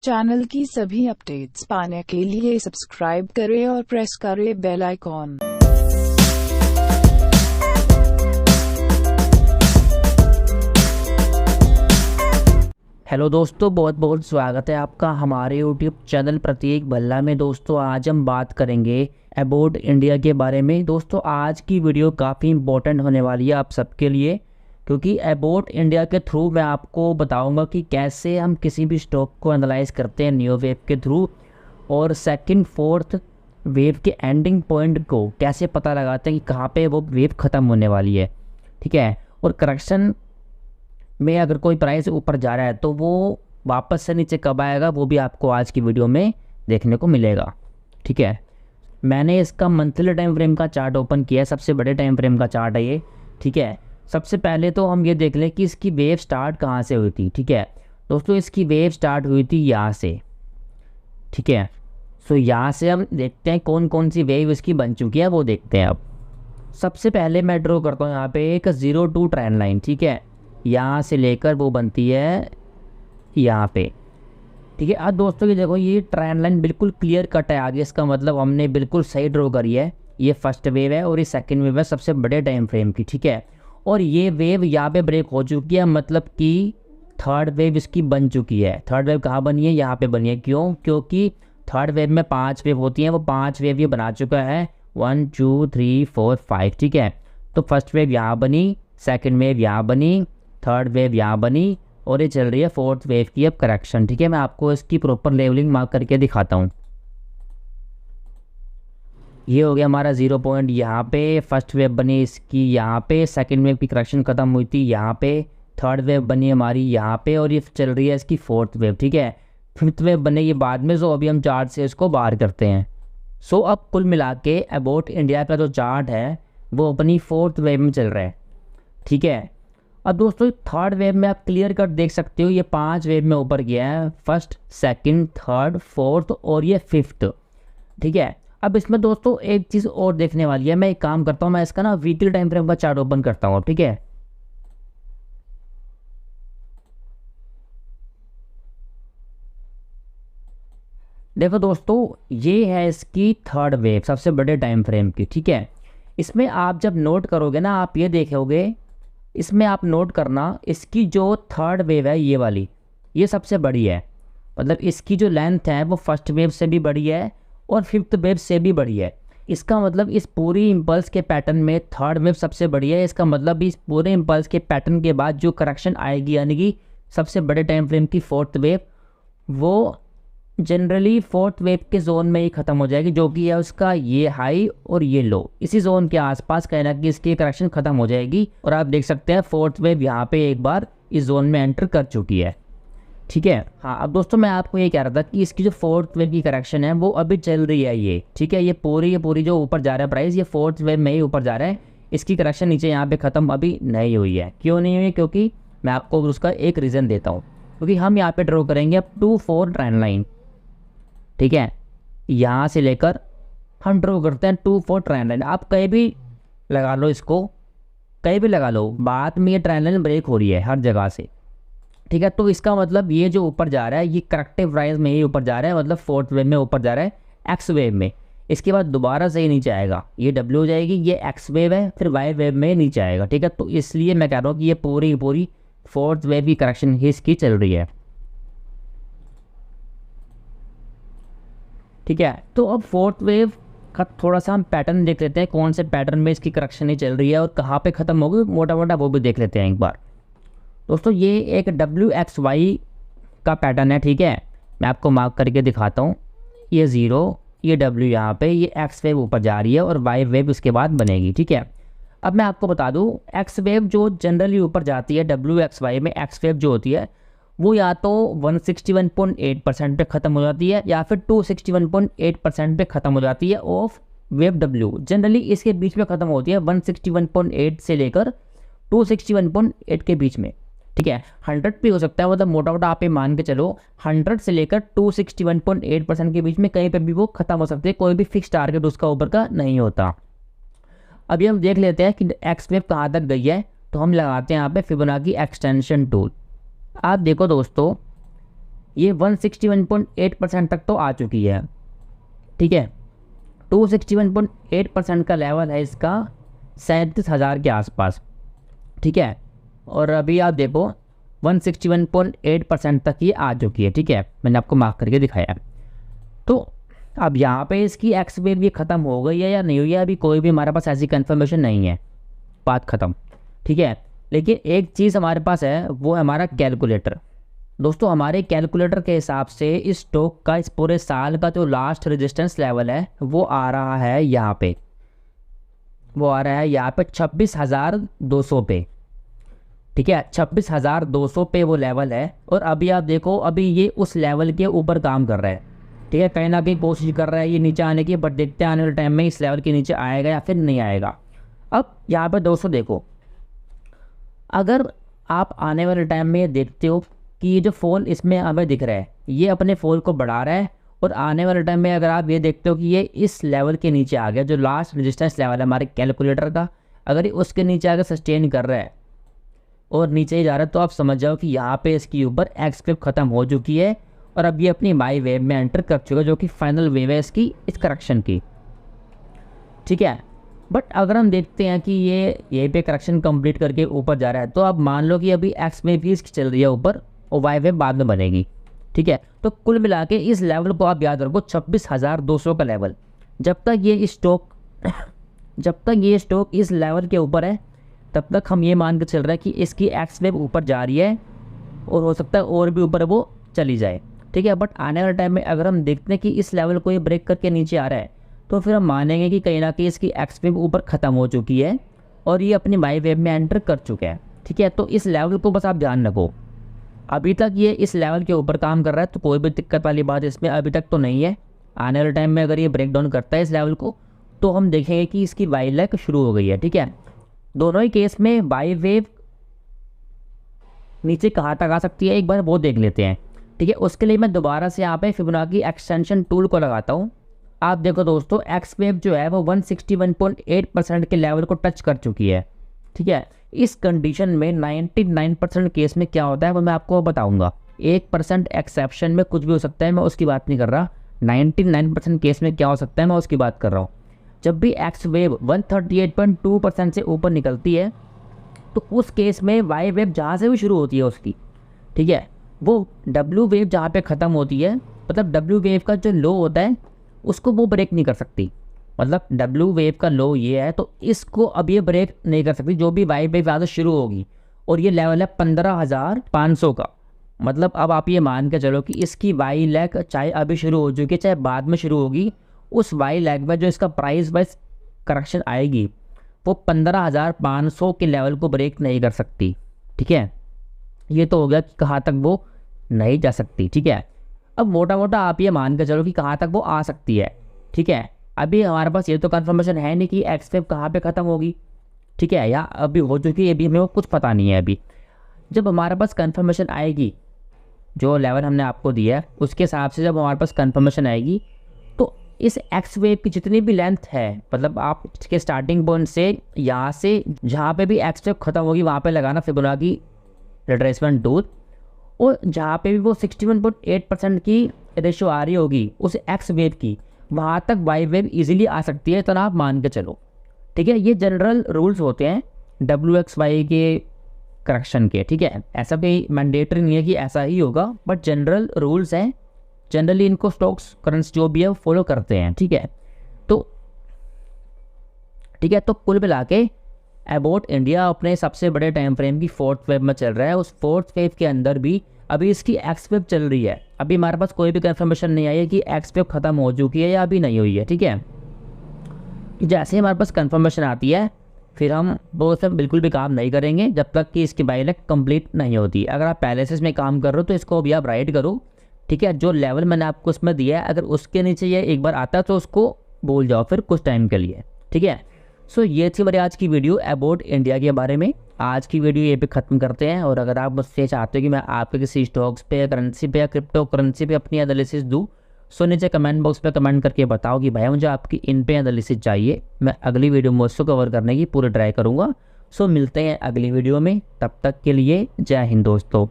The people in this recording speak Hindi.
चैनल की सभी अपडेट्स पाने के लिए सब्सक्राइब करें और प्रेस करें बेल आइकॉन। हेलो दोस्तों, बहुत बहुत स्वागत है आपका हमारे यूट्यूब चैनल प्रतीक भल्ला में। दोस्तों आज हम बात करेंगे अबाउट इंडिया के बारे में। दोस्तों आज की वीडियो काफ़ी इंपॉर्टेंट होने वाली है आप सबके लिए, क्योंकि अबाउट इंडिया के थ्रू मैं आपको बताऊंगा कि कैसे हम किसी भी स्टॉक को एनालाइज करते हैं न्यू वेव के थ्रू, और सेकंड फोर्थ वेव के एंडिंग पॉइंट को कैसे पता लगाते हैं कि कहाँ पे वो वेव ख़त्म होने वाली है। ठीक है, और करेक्शन में अगर कोई प्राइस ऊपर जा रहा है तो वो वापस से नीचे कब आएगा वो भी आपको आज की वीडियो में देखने को मिलेगा। ठीक है, मैंने इसका मंथली टाइम फ्रेम का चार्ट ओपन किया है, सबसे बड़े टाइम फ्रेम का चार्ट है ये। ठीक है, सबसे पहले तो हम ये देख लें कि इसकी वेव स्टार्ट कहाँ से हुई थी। ठीक है दोस्तों, इसकी वेव स्टार्ट हुई थी यहाँ से। ठीक है, सो यहाँ से हम देखते हैं कौन कौन सी वेव इसकी बन चुकी है, वो देखते हैं। अब सबसे पहले मैं ड्रॉ करता हूँ यहाँ पे एक 02 ट्रेंड लाइन। ठीक है, यहाँ से लेकर वो बनती है यहाँ पे। ठीक है, अब दोस्तों ये देखो, ये ट्रेंड लाइन बिल्कुल क्लियर कट है आगे, इसका मतलब हमने बिल्कुल सही ड्रॉ करी है। ये फर्स्ट वेव है और ये सेकंड वेव है सबसे बड़े टाइम फ्रेम की। ठीक है, और ये वेव यहाँ पे ब्रेक हो चुकी है, मतलब कि थर्ड वेव इसकी बन चुकी है। थर्ड वेव कहाँ बनी है? यहाँ पे बनी है। क्यों? क्योंकि थर्ड वेव में 5 वेव होती हैं, वो 5 वेव ये बना चुका है 1 2 3 4 5। ठीक है, तो फर्स्ट वेव यहाँ बनी, सेकेंड वेव यहाँ बनी, थर्ड वेव यहाँ बनी, और ये चल रही है फोर्थ वेव की अब करेक्शन। ठीक है, मैं आपको इसकी प्रॉपर लेवलिंग मार्क करके दिखाता हूँ। ये हो गया हमारा 0 पॉइंट, यहाँ पे फर्स्ट वेव बनी इसकी, यहाँ पे सेकंड वेव की करेक्शन खत्म हुई थी, यहाँ पे थर्ड वेव बनी हमारी यहाँ पे, और ये चल रही है इसकी फोर्थ वेव। ठीक है, फिफ्थ वेव बनेगी बाद में। सो अभी हम चार्ट से इसको बाहर करते हैं। सो अब कुल मिला के अबाउट इंडिया का जो चार्ट है वो अपनी फोर्थ वेव में चल रहा है। ठीक है, अब दोस्तों थर्ड वेव में आप क्लियर कट देख सकते हो, ये 5 वेव में ऊपर गया है, फर्स्ट सेकंड थर्ड फोर्थ और ये फिफ्थ। ठीक है, अब इसमें दोस्तों एक चीज़ और देखने वाली है। मैं एक काम करता हूँ, मैं इसका ना वीकली टाइम फ्रेम का चार्ट ओपन करता हूँ। ठीक है, देखो दोस्तों, ये है इसकी थर्ड वेव सबसे बड़े टाइम फ्रेम की। ठीक है, इसमें आप जब नोट करोगे ना, आप ये देखोगे, इसमें आप नोट करना, इसकी जो थर्ड वेव है ये वाली, ये सबसे बड़ी है। मतलब इसकी जो लेंथ है वो फर्स्ट वेव से भी बड़ी है और फिफ्थ वेव से भी बड़ी है। इसका मतलब इस पूरी इम्पल्स के पैटर्न में थर्ड वेव सबसे बड़ी है। इसका मतलब इस पूरे इम्पल्स के पैटर्न के बाद जो करेक्शन आएगी, यानी कि सबसे बड़े टाइम फ्रेम की फोर्थ वेव, वो जनरली फोर्थ वेव के जोन में ही ख़त्म हो जाएगी, जो कि है उसका ये हाई और ये लो। इसी जोन के आसपास कहना कि इसकी करेक्शन ख़त्म हो जाएगी, और आप देख सकते हैं फोर्थ वेव यहाँ पे एक बार इस जोन में एंटर कर चुकी है। ठीक है, हाँ अब दोस्तों मैं आपको ये कह रहा था कि इसकी जो फोर्थ वेव की करेक्शन है वो अभी चल रही है ये। ठीक है, ये पूरी जो ऊपर जा रहा है प्राइस, ये फोर्थ वेव में ही ऊपर जा रहा है। इसकी करेक्शन नीचे यहाँ पे ख़त्म अभी नहीं हुई है। क्यों नहीं हुई? क्योंकि मैं आपको उसका एक रीज़न देता हूँ, क्योंकि हम यहाँ पे ड्रॉ करेंगे अब 2-4 ट्रेंड लाइन। ठीक है, यहाँ से लेकर हम ड्रॉ करते हैं 2-4 ट्रेंड लाइन। आप कहीं भी लगा लो इसको, कहीं भी लगा लो, बाद में ये ट्रेंड लाइन ब्रेक हो रही है हर जगह से। ठीक है, तो इसका मतलब ये जो ऊपर जा रहा है ये करेक्टिव प्राइस में ही ऊपर जा रहा है, मतलब फोर्थ वेव में ऊपर जा रहा है एक्स वेव में। इसके बाद दोबारा से ही नीचे आएगा, ये डब्ल्यू हो जाएगी, ये एक्स वेव है, फिर वाई वेव में नीचे आएगा। ठीक है, तो इसलिए मैं कह रहा हूँ कि ये पूरी फोर्थ वेव की करेक्शन ही इसकी चल रही है। ठीक है, तो अब फोर्थ वेव का थोड़ा सा हम पैटर्न देख लेते हैं, कौन से पैटर्न में इसकी करेक्शन ही चल रही है और कहाँ पे ख़त्म होगी मोटा मोटा वो भी देख लेते हैं एक बार। दोस्तों ये एक WXY का पैटर्न है। ठीक है, मैं आपको मार्क करके दिखाता हूँ, ये 0, ये W यहाँ पे, ये एक्स वेव ऊपर जा रही है और वाई वेव उसके बाद बनेगी। ठीक है, अब मैं आपको बता दूँ, एक्स वेव जो जनरली ऊपर जाती है WXY में, एक्स वेव जो होती है वो या तो 161.8% पे ख़त्म हो जाती है या फिर 261.8% पे ख़त्म हो जाती है ऑफ वेव W। जनरली इसके बीच में ख़त्म होती है 161.8 से लेकर 261.8 के बीच में। ठीक है, 100 भी हो सकता है, मतलब मोटा मोटा आप ये मान के चलो 100 से लेकर 261.8% के बीच में कहीं पे भी वो ख़त्म हो सकती है। कोई भी फिक्स टारगेट उसका ऊपर का नहीं होता। अभी हम देख लेते हैं कि एक्स वेव कहाँ तक गई है, तो हम लगाते हैं यहाँ पे फिबोनाची एक्सटेंशन टूल। आप देखो दोस्तों, ये 161.8% तक तो आ चुकी है, ठीक है। 261.8% का लेवल है इसका 37,000 के आसपास, ठीक है। और अभी आप देखो 161.8% तक ये आ चुकी है, ठीक है, मैंने आपको मार्क करके दिखाया। तो अब यहाँ पे इसकी एक्स वेव ये ख़त्म हो गई है या नहीं हुई है, अभी कोई भी हमारे पास ऐसी कंफर्मेशन नहीं है, बात ख़त्म, ठीक है। लेकिन एक चीज़ हमारे पास है, वो है हमारा कैलकुलेटर। दोस्तों हमारे कैलकुलेटर के हिसाब से इस स्टॉक का इस पूरे साल का जो लास्ट रेजिस्टेंस लेवल है वो आ रहा है यहाँ पे, वो आ रहा है यहाँ पे 26,200 पे, ठीक है। 26,200 पे वो लेवल है। और अभी आप देखो अभी ये उस लेवल के ऊपर काम कर रहा है, ठीक है, कहीं ना कहीं कोशिश कर रहा है ये नीचे आने की, बट देखते हैं आने वाले टाइम में इस लेवल के नीचे आएगा या फिर नहीं आएगा। अब यहाँ पर दोस्तों देखो, अगर आप आने वाले टाइम में ये देखते हो कि ये जो फॉल इसमें हमें दिख रहा है ये अपने फॉल को बढ़ा रहा है, और आने वाले टाइम में अगर आप ये देखते हो कि ये इस लेवल के नीचे आ गया, जो लास्ट रेजिस्टेंस लेवल है हमारे कैलकुलेटर का, अगर ये उसके नीचे आकर सस्टेन कर रहा है और नीचे ही जा रहा है, तो आप समझ जाओ कि यहाँ पे इसके ऊपर एक्स वेव ख़त्म हो चुकी है और अब ये अपनी वाई वेव में एंटर कर चुका है, जो कि फाइनल वेव है इसकी इस करेक्शन की, ठीक है। बट अगर हम देखते हैं कि ये यहीं पे करेक्शन कंप्लीट करके ऊपर जा रहा है, तो अब मान लो कि अभी एक्स वेव भी इसकी चल रही है ऊपर और वाई वेव बाद में बनेगी, ठीक है। तो कुल मिला के इस लेवल को आप याद रखो 26,200 का लेवल, जब तक ये स्टॉक इस लेवल के ऊपर है तब तक हम ये मान के चल रहे हैं कि इसकी एक्स वेव ऊपर जा रही है और हो सकता है और भी ऊपर वो चली जाए, ठीक है। बट आने वाले टाइम में अगर हम देखते हैं कि इस लेवल को ये ब्रेक करके नीचे आ रहा है, तो फिर हम मानेंगे कि कहीं ना कहीं इसकी एक्स वेव ऊपर ख़त्म हो चुकी है और ये अपनी वाई वेव में एंटर कर चुका है, ठीक है। तो इस लेवल को बस आप ध्यान रखो, अभी तक ये इस लेवल के ऊपर काम कर रहा है, तो कोई भी दिक्कत वाली बात इसमें अभी तक तो नहीं है। आने वाले टाइम में अगर ये ब्रेक डाउन करता है इस लेवल को, तो हम देखेंगे कि इसकी वाई लेग शुरू हो गई है, ठीक है। दोनों ही केस में वाई वेव नीचे कहाँ तक आ सकती है एक बार वो देख लेते हैं, ठीक है। उसके लिए मैं दोबारा से यहाँ पे फिबोनाची एक्सटेंशन टूल को लगाता हूँ। आप देखो दोस्तों एक्स वेव जो है वो 161.8% के लेवल को टच कर चुकी है, ठीक है। इस कंडीशन में 99% केस में क्या होता है वो मैं आपको बताऊंगा, 1% एक्सेप्शन में कुछ भी हो सकता है, मैं उसकी बात नहीं कर रहा। 99% केस में क्या हो सकता है मैं उसकी बात कर रहा हूँ। जब भी एक्स वेव 138.2% से ऊपर निकलती है, तो उस केस में वाई वेव जहाँ से भी शुरू होती है उसकी, ठीक है, वो डब्ल्यू वेव जहाँ पे ख़त्म होती है, मतलब डब्ल्यू वेव का जो लो होता है उसको वो ब्रेक नहीं कर सकती। मतलब डब्ल्यू वेव का लो ये है, तो इसको अब ये ब्रेक नहीं कर सकती, जो भी वाई वेव यहाँ से शुरू होगी। और ये लेवल है 15,500 का, मतलब अब आप ये मान के चलो कि इसकी वाई लेग चाहे अभी शुरू हो चुकी है चाहे बाद में शुरू होगी, उस वाई लेग में जो इसका प्राइस वाइज करेक्शन आएगी वो 15,500 के लेवल को ब्रेक नहीं कर सकती, ठीक है। ये तो हो गया कि कहाँ तक वो नहीं जा सकती, ठीक है। अब मोटा मोटा आप ये मान के चलो कि कहाँ तक वो आ सकती है, ठीक है। अभी हमारे पास ये तो कंफर्मेशन है नहीं कि एक्स वेव कहाँ पे ख़त्म होगी, ठीक है, या अभी हो चुकी है, अभी हमें वो कुछ पता नहीं है। अभी जब हमारे पास कंफर्मेशन आएगी, जो लेवल हमने आपको दिया है उसके हिसाब से जब हमारे पास कंफर्मेशन आएगी, तो इस एक्स वेव की जितनी भी लेंथ है, मतलब आप इसके स्टार्टिंग पॉइंट से यहाँ से जहाँ पे भी एक्स वेव ख़त्म होगी वहाँ पे लगाना फिबोनाची रिट्रेसमेंट टूल, और जहाँ पे भी वो 61.8% की रेशो आ रही होगी उस एक्स वेव की, वहाँ तक वाई वेव इजीली आ सकती है, तो आप मान के चलो, ठीक है। ये जनरल रूल्स होते हैं WXY के करेक्शन के, ठीक है। ऐसा कोई मैंडेटरी नहीं है कि ऐसा ही होगा, बट जनरल रूल्स हैं, जनरली इनको स्टॉक्स करेंसी जो भी है फॉलो करते हैं, ठीक है। तो कुल मिला के अबाउट इंडिया अपने सबसे बड़े टाइम फ्रेम की 4th वेव में चल रहा है। उस 4th वेव के अंदर भी अभी इसकी एक्स वेव चल रही है। अभी हमारे पास कोई भी कंफर्मेशन नहीं आई है कि एक्स वेव ख़त्म हो चुकी है या अभी नहीं हुई है, ठीक है। जैसे ही हमारे पास कंफर्मेशन आती है फिर हम वो सब बिल्कुल भी काम नहीं करेंगे जब तक कि इसकी बाई लेग कंप्लीट नहीं होती। अगर आप पहले से इसमें काम कर रहे हो तो इसको अभी आप राइट करो, ठीक है। जो लेवल मैंने आपको उसमें दिया है अगर उसके नीचे ये एक बार आता है तो उसको भूल जाओ फिर कुछ टाइम के लिए, ठीक है। सो ये थी मेरी आज की वीडियो अबाउट इंडिया के बारे में। आज की वीडियो ये पे ख़त्म करते हैं, और अगर आप मुझसे चाहते हो कि मैं आपके किसी स्टॉक्स पे या करेंसी पे या क्रिप्टो करेंसी पे अपनी एनालिसिस दूँ, सो नीचे कमेंट बॉक्स पे कमेंट करके बताओ कि भाई मुझे आपकी इन पे एनालिसिस चाहिए। मैं अगली वीडियो में उसको कवर करने की पूरी ट्राई करूँगा। सो मिलते हैं अगली वीडियो में, तब तक के लिए जय हिंद दोस्तों।